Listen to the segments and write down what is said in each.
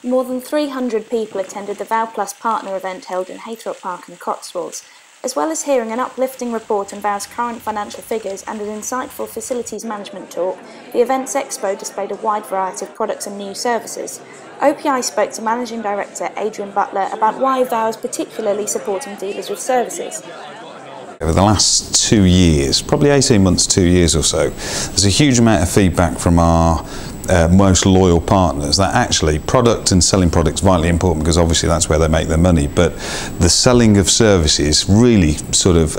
More than 300 people attended the VOW Plus partner event held in Haythorpe Park in the Cotswolds. As well as hearing an uplifting report on VOW's current financial figures and an insightful facilities management talk, the event's expo displayed a wide variety of products and new services. OPI spoke to Managing Director Adrian Butler about why VOW is particularly supporting dealers with services. Over the last 2 years, probably 18 months, 2 years or so, there's a huge amount of feedback from our most loyal partners that actually product and selling products is vitally important, because obviously that's where they make their money, but the selling of services really sort of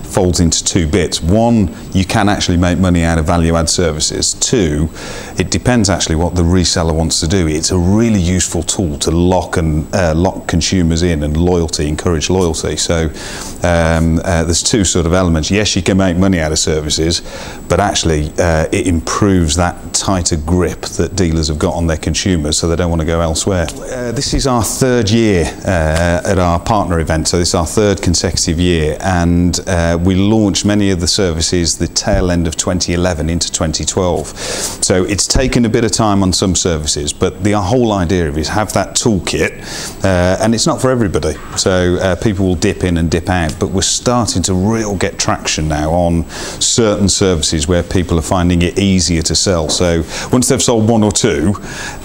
folds into two bits. One, you can actually make money out of value-add services. Two, it depends actually what the reseller wants to do. It's a really useful tool to lock consumers in and encourage loyalty. So there's two sort of elements. Yes, you can make money out of services, but actually it improves that tighter grip that dealers have got on their consumers, so they don't want to go elsewhere. This is our third year at our partner event, so this is our third consecutive year, and we launched many of the services the tail end of 2011 into 2012. So it's taken a bit of time on some services, but the whole idea of it is have that toolkit, and it's not for everybody. So people will dip in and dip out, but we're starting to get traction now on certain services where people are finding it easier to sell. So once they've sold one or two,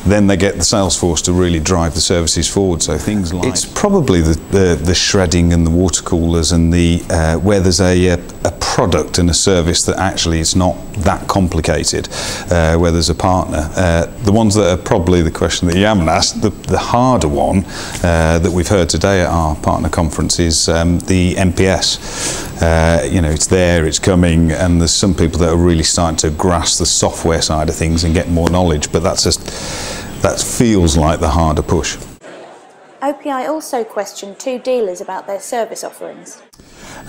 then they get the sales force to really drive the services forward. So things like, it's probably the shredding and the water coolers and the where there's a product and a service that actually is not that complicated, where there's a partner. The ones that are probably the question that you haven't asked, the harder one that we've heard today at our partner conference is the MPS. You know, it's there, it's coming, and there's some people that are really starting to grasp the software side of things and get more knowledge, but that feels like the harder push. OPI also questioned 2 dealers about their service offerings.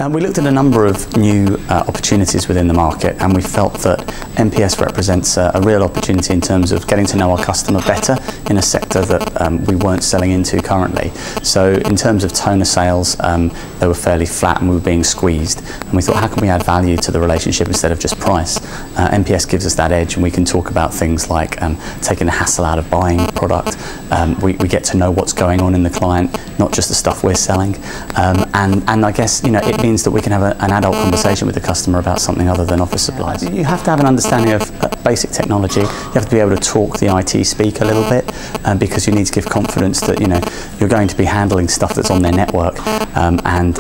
We looked at a number of new opportunities within the market, and we felt that MPS represents a real opportunity in terms of getting to know our customer better in a sector that we weren't selling into currently. So in terms of toner sales, they were fairly flat and we were being squeezed, and we thought, how can we add value to the relationship instead of just price? MPS gives us that edge, and we can talk about things like taking the hassle out of buying product. We get to know what's going on in the client, not just the stuff we're selling, and I guess, you know, it means that we can have an adult conversation with the customer about something other than office supplies. You have to have an understanding of basic technology. You have to be able to talk the IT speak a little bit, because you need to give confidence that, you know, you're going to be handling stuff that's on their network, and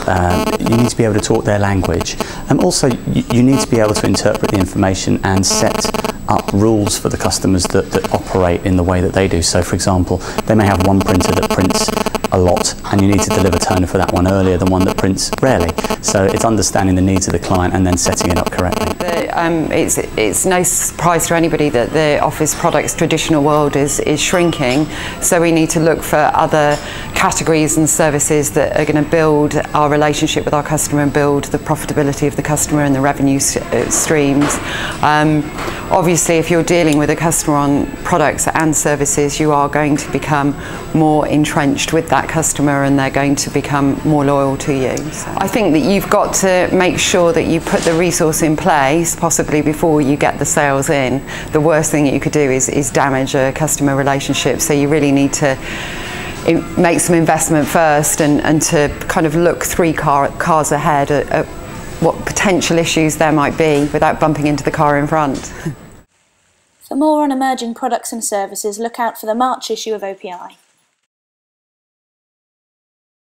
you need to be able to talk their language. Also, you need to be able to interpret the information and set up rules for the customers that operate in the way that they do. So, for example, they may have one printer that prints a lot, and you need to deliver toner for that one earlier than one that prints rarely. So it's understanding the needs of the client and then setting it up correctly. It's no surprise to anybody that the office products traditional world is shrinking, so we need to look for other categories and services that are going to build our relationship with our customer and build the profitability of the customer and the revenue streams. Obviously, if you're dealing with a customer on products and services, you are going to become more entrenched with that customer, and they're going to become more loyal to you. So I think that you've got to make sure that you put the resource in place, possibly before you get the sales in. The worst thing you could do is damage a customer relationship, so you really need to make some investment first, and to kind of look 3 cars ahead at what potential issues there might be without bumping into the car in front. For more on emerging products and services, look out for the March issue of OPI.